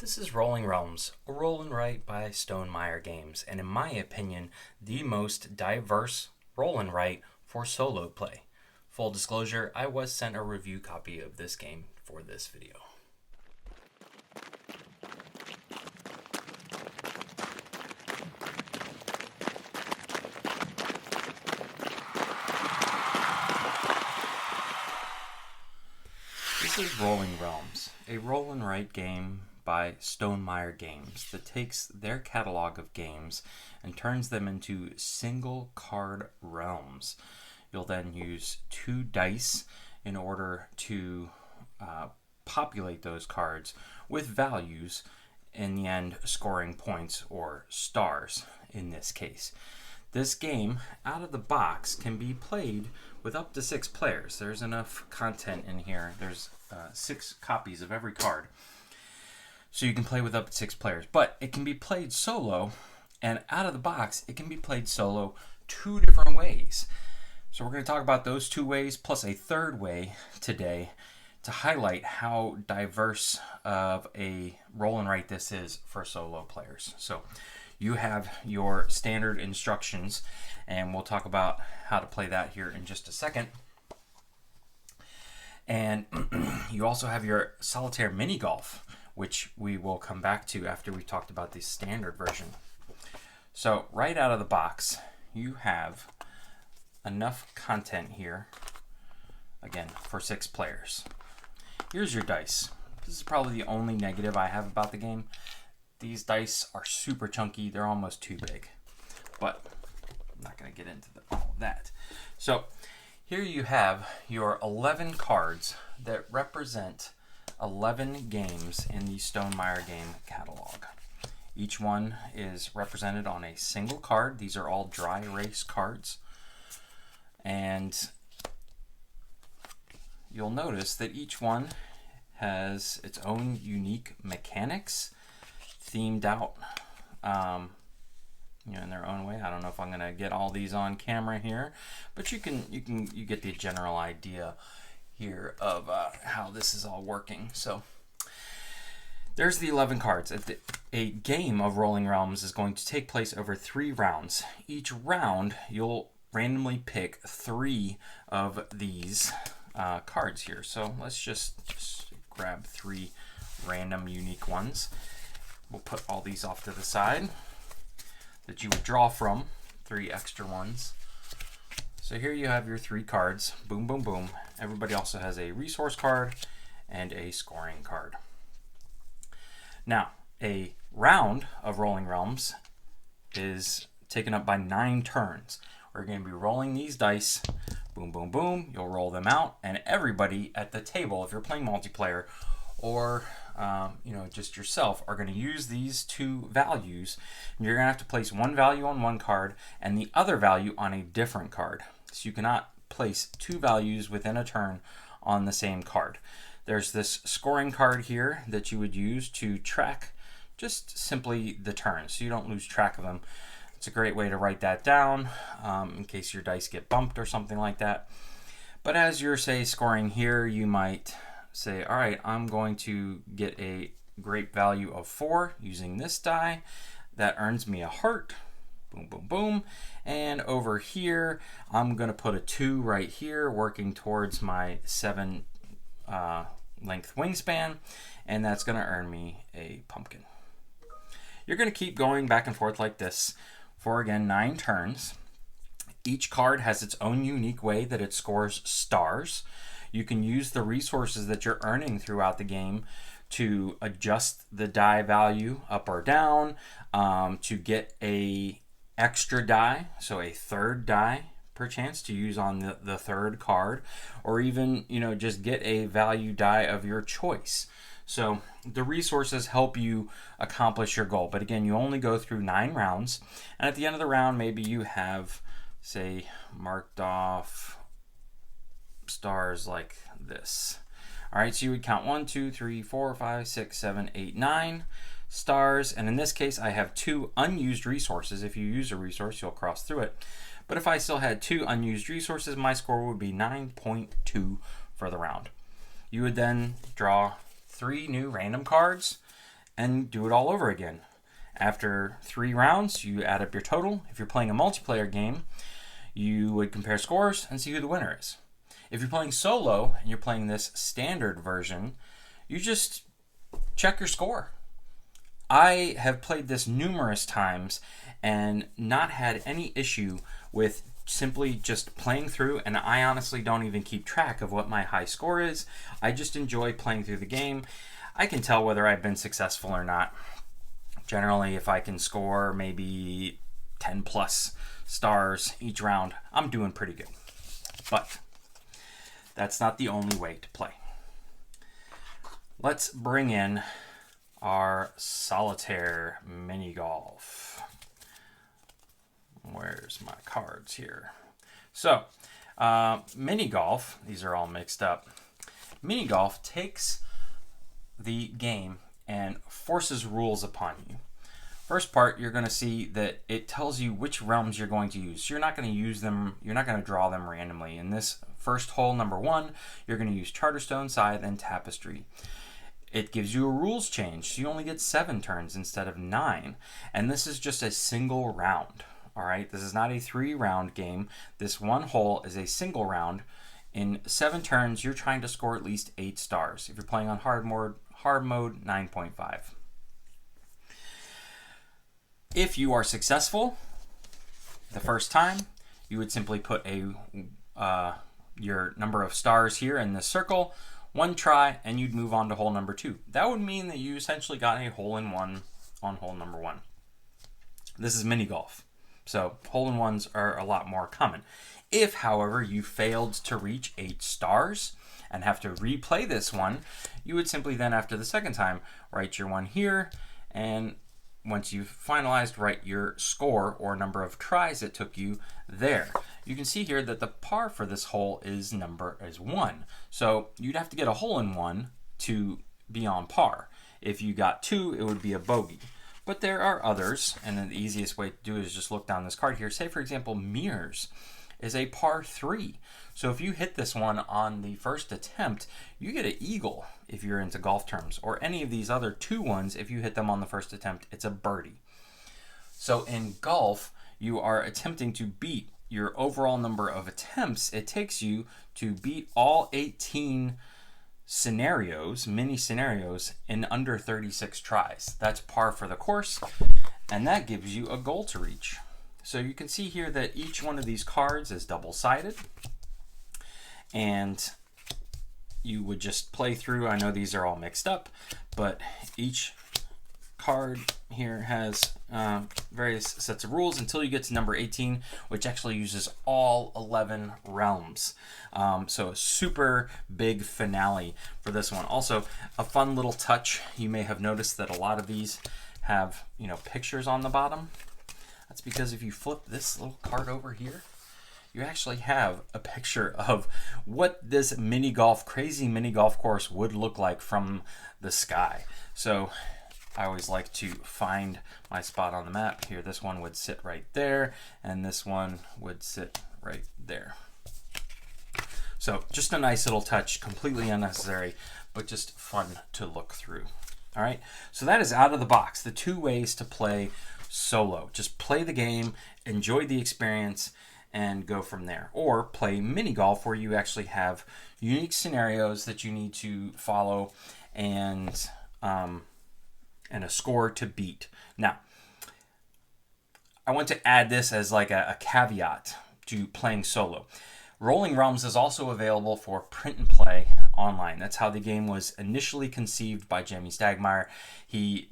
This is Rolling Realms, a roll and write by Stonemaier Games, and in my opinion, the most diverse roll and write for solo play. Full disclosure, I was sent a review copy of this game for this video. This is Rolling Realms, a roll and write game by Stonemaier Games that takes their catalog of games and turns them into single card realms. You'll then use 2 dice in order to populate those cards with values, in the end scoring points or stars in this case. This game, out of the box, can be played with up to 6 players. There's enough content in here. There's 6 copies of every card. So you can play with up to 6 players. But it can be played solo, and out of the box, it can be played solo 2 different ways. So we're going to talk about those 2 ways, plus a third way today to highlight how diverse of a roll and write this is for solo players. So you have your standard instructions, and we'll talk about how to play that here in just a second. And you also have your solitaire mini golf, which we will come back to after we talked about the standard version. So right out of the box, you have enough content here, again, for 6 players. Here's your dice. This is probably the only negative I have about the game. These dice are super chunky. They're almost too big. But I'm not going to get into all of that. So here you have your 11 cards that represent 11 games in the Stonemaier game catalog. Each one is represented on a single card. These are all dry erase cards. And you'll notice that each one has its own unique mechanics themed out in their own way. I don't know if I'm going to get all these on camera here, but you get the general idea here of how this is all working. So there's the 11 cards. A game of Rolling Realms is going to take place over 3 rounds. Each round you'll randomly pick 3 of these cards here. So let's just grab 3 random unique ones. We'll put all these off to the side that you would draw from, 3 extra ones. So here you have your 3 cards. Boom, boom, boom. Everybody also has a resource card and a scoring card. Now, a round of Rolling Realms is taken up by 9 turns. We're going to be rolling these dice. Boom, boom, boom. You'll roll them out, and everybody at the table, if you're playing multiplayer or just yourself, are going to use these 2 values. And you're going to have to place one value on one card and the other value on a different card. So you cannot place 2 values within a turn on the same card. There's this scoring card here that you would use to track just simply the turns, so you don't lose track of them. It's a great way to write that down in case your dice get bumped or something like that. But as you're, say, scoring here, you might say, all right, I'm going to get a great value of 4 using this die. That earns me a heart. Boom, boom, boom. And over here, I'm going to put a 2 right here, working towards my 7 length wingspan, and that's going to earn me a pumpkin. You're going to keep going back and forth like this for, again, 9 turns. Each card has its own unique way that it scores stars. You can use the resources that you're earning throughout the game to adjust the die value up or down, to get a extra die, so a 3rd die perchance to use on the 3rd card, or even just get a value die of your choice. So the resources help you accomplish your goal. But again, you only go through 9 rounds, and at the end of the round, maybe you have, say, marked off stars like this. All right, so you would count 1, 2, 3, 4, 5, 6, 7, 8, 9 stars. And in this case, I have 2 unused resources. If you use a resource, you'll cross through it. But if I still had 2 unused resources, my score would be 9.2 for the round. You would then draw 3 new random cards and do it all over again. After 3 rounds, you add up your total. If you're playing a multiplayer game, you would compare scores and see who the winner is. If you're playing solo and you're playing this standard version, you just check your score. I have played this numerous times and not had any issue with simply just playing through, and I honestly don't even keep track of what my high score is. I just enjoy playing through the game. I can tell whether I've been successful or not. Generally, if I can score maybe 10 plus stars each round, I'm doing pretty good. But that's not the only way to play. Let's bring in our solitaire mini golf. Where's my cards here? So, mini golf, these are all mixed up. Mini golf takes the game and forces rules upon you. First part, you're going to see that it tells you which realms you're going to use. You're not going to use them, you're not going to draw them randomly. In this first hole, number 1, you're going to use Charterstone, Scythe, and Tapestry. It gives you a rules change, so you only get 7 turns instead of 9. And this is just a single round. All right, this is not a 3-round game. This one hole is a single round. In 7 turns, you're trying to score at least 8 stars. If you're playing on hard mode 9.5. If you are successful the first time, you would simply put your number of stars here in this circle, 1 try, and you'd move on to hole number 2. That would mean that you essentially got a hole-in-one on hole number 1. This is mini golf, so hole-in-ones are a lot more common. If, however, you failed to reach 8 stars and have to replay this one, you would simply then, after the second time, write your 1 here, and once you've finalized, write your score or number of tries it took you there. You can see here that the par for this hole is 1. So you'd have to get a hole-in-one to be on par. If you got 2, it would be a bogey. But there are others, and then the easiest way to do it is just look down this card here. Say, for example, mirrors is a par 3. So if you hit this one on the first attempt, you get an eagle if you're into golf terms, or any of these other 2 ones, if you hit them on the first attempt, it's a birdie. So in golf, you are attempting to beat your overall number of attempts it takes you to beat all 18 scenarios, mini scenarios, in under 36 tries. That's par for the course, and that gives you a goal to reach. So you can see here that each one of these cards is double-sided, and you would just play through. I know these are all mixed up, but each card here has various sets of rules until you get to number 18, which actually uses all 11 realms. So a super big finale for this one. Also, a fun little touch. You may have noticed that a lot of these have, pictures on the bottom. That's because if you flip this little card over here, you actually have a picture of what this crazy mini golf course would look like from the sky. So I always like to find my spot on the map here. This one would sit right there, and this one would sit right there. So just a nice little touch, completely unnecessary, but just fun to look through. All right, so that is out of the box, the 2 ways to play solo. Just play the game, enjoy the experience, and go from there. Or play mini golf, where you actually have unique scenarios that you need to follow and a score to beat. Now, I want to add this as like a caveat to playing solo. Rolling Realms is also available for print and play online. That's how the game was initially conceived by Jamie Stonemaier. He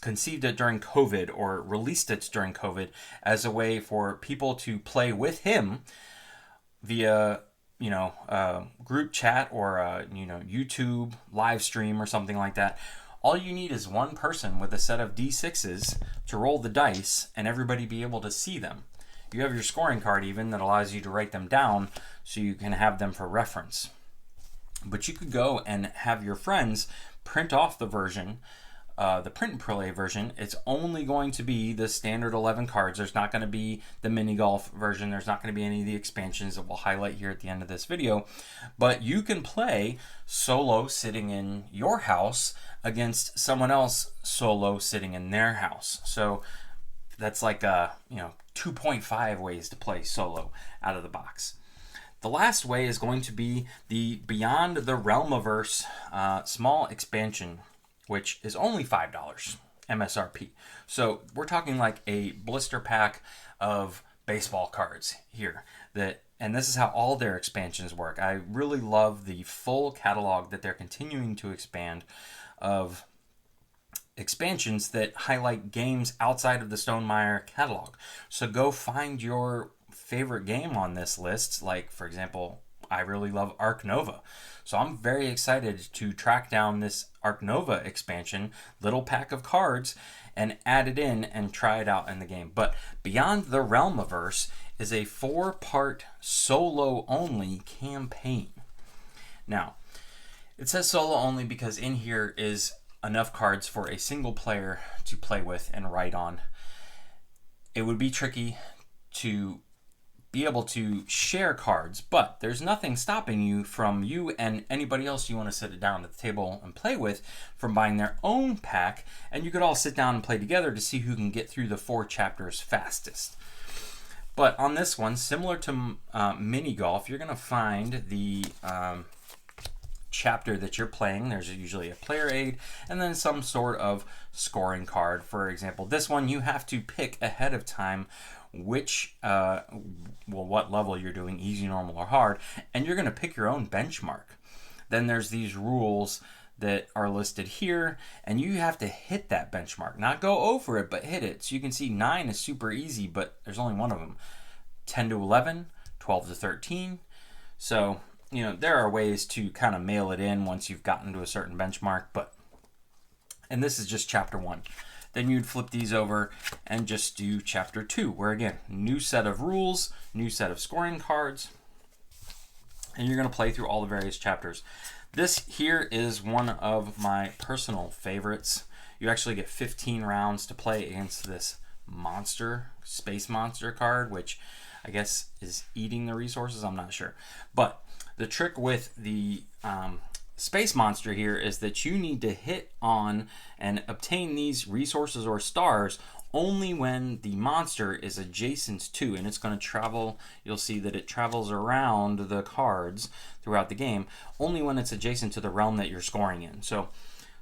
conceived it during COVID, or released it during COVID, as a way for people to play with him via group chat or YouTube live stream or something like that. All you need is one person with a set of D6s to roll the dice, and everybody be able to see them. You have your scoring card even that allows you to write them down so you can have them for reference. But you could go and have your friends print off the version, the print and play version. It's only going to be the standard 11 cards. There's not going to be the mini golf version. There's not going to be any of the expansions that we'll highlight here at the end of this video. But you can play solo sitting in your house against someone else solo sitting in their house. So that's like 2.5 ways to play solo out of the box. The last way is going to be the Beyond the Realmiverse small expansion, which is only $5 MSRP. So we're talking like a blister pack of baseball cards here. And this is how all their expansions work. I really love the full catalog that they're continuing to expand of expansions that highlight games outside of the Stonemaier catalog. So go find your favorite game on this list. Like, for example, I really love Arc Nova. So I'm very excited to track down this Arc Nova expansion, little pack of cards, and add it in and try it out in the game. But Beyond the Realmiverse is a 4-part solo-only campaign. Now, it says solo only because in here is enough cards for a single player to play with and write on. It would be tricky to be able to share cards, but there's nothing stopping you and anybody else you want to sit down at the table and play with from buying their own pack, and you could all sit down and play together to see who can get through the 4 chapters fastest. But on this one, similar to mini golf, you're going to find the chapter that you're playing. There's usually a player aid and then some sort of scoring card. For example, this one you have to pick ahead of time what level you're doing, easy, normal, or hard, and you're going to pick your own benchmark. Then there's these rules that are listed here, and you have to hit that benchmark, not go over it, but hit it. So you can see 9 is super easy, but there's only one of them. 10 to 11, 12 to 13. So there are ways to kind of mail it in once you've gotten to a certain benchmark, and this is just chapter 1. Then you'd flip these over and just do chapter 2, where again, new set of rules, new set of scoring cards, and you're going to play through all the various chapters. This here is one of my personal favorites. You actually get 15 rounds to play against this space monster card, which I guess is eating the resources, I'm not sure. But the trick with the space monster here is that you need to hit on and obtain these resources or stars only when the monster is adjacent to, and it's going to travel. You'll see that it travels around the cards throughout the game only when it's adjacent to the realm that you're scoring in. So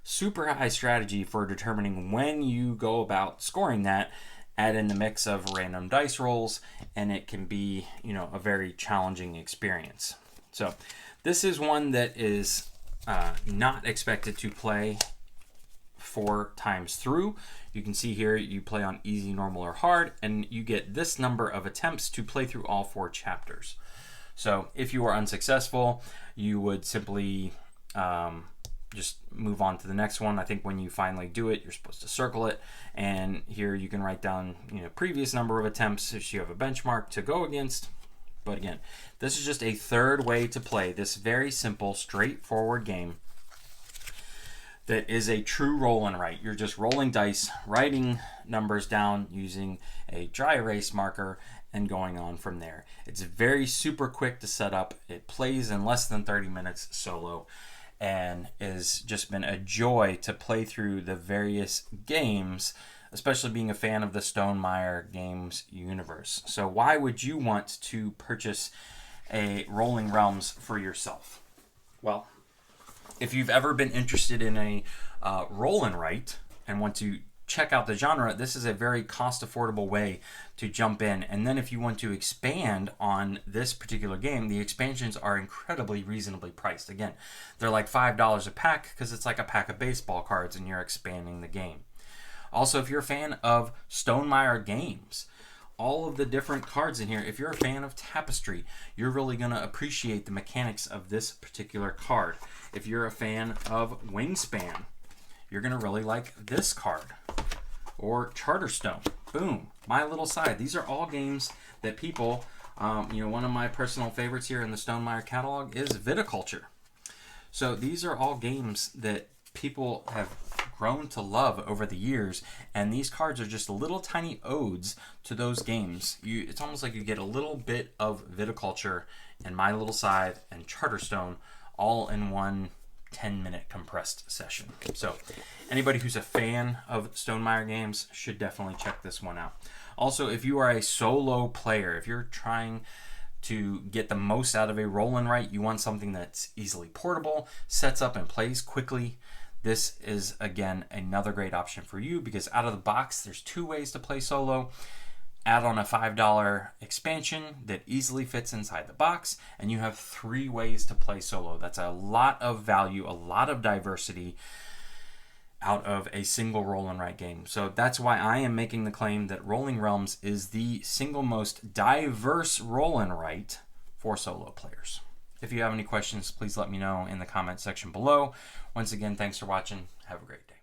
super high strategy for determining when you go about scoring that. Add in the mix of random dice rolls, and it can be a very challenging experience. So this is one that is not expected to play 4 times through. You can see here you play on easy, normal, or hard, and you get this number of attempts to play through all 4 chapters. So if you are unsuccessful, you would simply just move on to the next one. I think when you finally do it, you're supposed to circle it, and here you can write down previous number of attempts if you have a benchmark to go against. But again, this is just a 3rd way to play this very simple, straightforward game that is a true roll and write. You're just rolling dice, writing numbers down using a dry erase marker, and going on from there. It's very super quick to set up. It plays in less than 30 minutes solo, and has just been a joy to play through the various games, especially being a fan of the Stonemaier Games universe. So why would you want to purchase a Rolling Realms for yourself? Well, if you've ever been interested in a roll and write and want to check out the genre, this is a very cost affordable way to jump in. And then if you want to expand on this particular game, the expansions are incredibly reasonably priced. Again, they're like $5 a pack because it's like a pack of baseball cards and you're expanding the game. Also, if you're a fan of Stonemaier Games, all of the different cards in here, if you're a fan of Tapestry, you're really going to appreciate the mechanics of this particular card. If you're a fan of Wingspan, you're going to really like this card. Or Charterstone. Boom. My Little Side. These are all games that people, one of my personal favorites here in the Stonemaier catalog is Viticulture. So these are all games that people have grown to love over the years, and these cards are just little tiny odes to those games. It's almost like you get a little bit of Viticulture and My Little Side and Charterstone all in one 10-minute compressed session. So anybody who's a fan of Stonemaier Games should definitely check this one out. Also, if you are a solo player, if you're trying to get the most out of a roll and write, you want something that's easily portable, sets up and plays quickly, this is, again, another great option for you, because out of the box, there's 2 ways to play solo. Add on a $5 expansion that easily fits inside the box, and you have 3 ways to play solo. That's a lot of value, a lot of diversity out of a single roll and write game. So that's why I am making the claim that Rolling Realms is the single most diverse roll and write for solo players. If you have any questions, please let me know in the comment section below. Once again, thanks for watching. Have a great day.